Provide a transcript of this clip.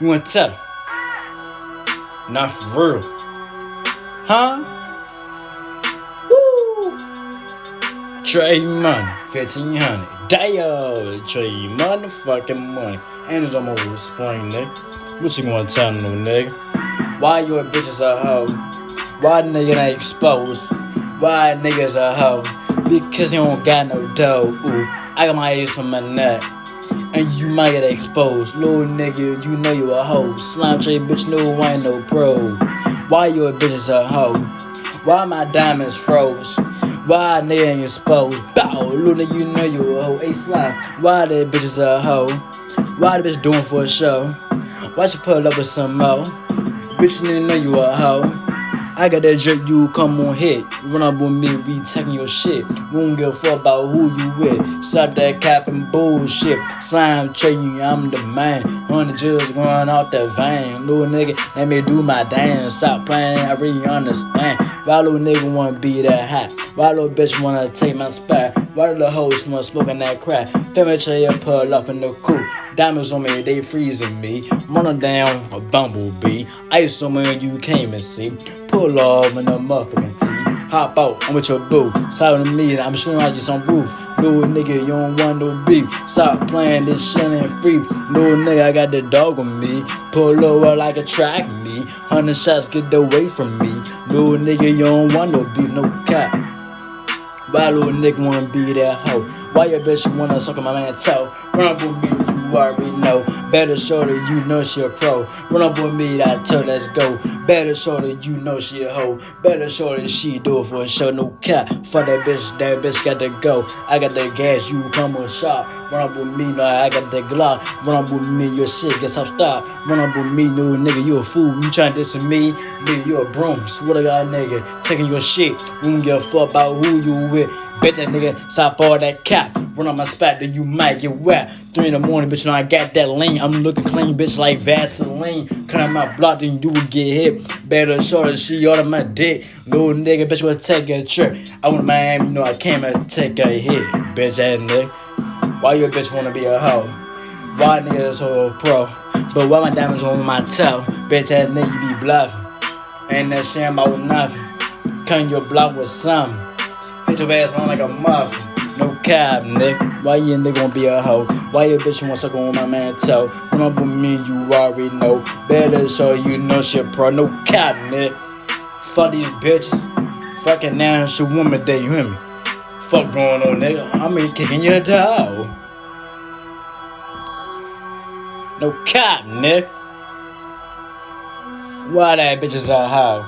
You wanna tell her? Not for real. Huh? Woo! Trade money, 1500. Damn, trade motherfucking money. And it's almost spring, nigga. What you gonna tell no nigga? Why your bitches a hoe? Why nigga ain't exposed? Why niggas a hoe? Because he don't got no dough. Ooh, I got my ass on my neck. And you might get exposed. Little nigga, you know you a hoe. Slime trade bitch, no, I ain't no pro. Why your bitches a hoe? Why my diamonds froze? Why nigga ain't exposed? Bow, little nigga, you know you a hoe. Hey slime, why that bitches a hoe? Why the bitch doing for a show? Why she pull up with some more? Bitch, nigga know you a hoe. I got that jerk, you come on hit. Run up with me, we taking your shit. We don't give a fuck about who you with. Stop that cap and bullshit. Slime trading, I'm the man. 100 jills going out that vein. Little nigga, let me do my dance. Stop playing, I really understand. Why little nigga wanna be that hot? Why little bitch wanna take my spot? Why little hoes wanna smoking that crack? Family chair pull up in the coupe. Diamonds on me, they freezing me. Running down a bumblebee. Ice on me, you can't even see. Pull off in the motherfucking tea. Hop out, I'm with your boo. Side with me, I'm shooting out you some roof. Little nigga, you don't want no beef. Stop playing this shit and free. Little nigga, I got the dog on me. Pull over like a track me. 100 shots, get away from me. Little nigga, you don't want no beef, no cap. Why little nigga wanna be that hoe? Why your bitch wanna suck on my man toe? Run up with me, you already know. Better show that you know she a pro. Run up with me, I tell let's go. Better show that you know she a hoe. Better show that she do it for a show, no cap. Fuck that bitch got to go. I got the gas, you come on shop. Run up with me, no, I got the Glock. Run up with me, your shit gets up stop. Run up with me, no nigga, you a fool. You tryna diss with me, nigga, you a broom. Swear to God, nigga, taking your shit. We don't give a fuck about who you with. Bet that nigga, stop all that cap. Run on my spot, then you might get wet. 3 in the morning, bitch, you know I got that lean. I'm looking clean, bitch, like Vaseline. Cut out my block, then you would get hit. Better show that she out of my dick. Little nigga, bitch, wanna take a trip. I went to Miami, you know I came and take a hit. Bitch ass nigga. Why your bitch wanna be a hoe? Why nigga is so pro? But why my diamonds on my toe? Bitch ass nigga, you be bluffing. Ain't that shame about nothing. Cutting your block with something. Hit your ass on like a muffin. No cap, nigga. Why you nigga gon' be a hoe? Why your bitch wanna suck on my man toe? Come up with me, you already know. Better show you know shit pro. No cap, nigga. Fuck these bitches. Fucking National Woman Day, you hear me? Fuck going on, nigga. I mean kicking your dog. No cap, nigga. Why that bitch is a hoe?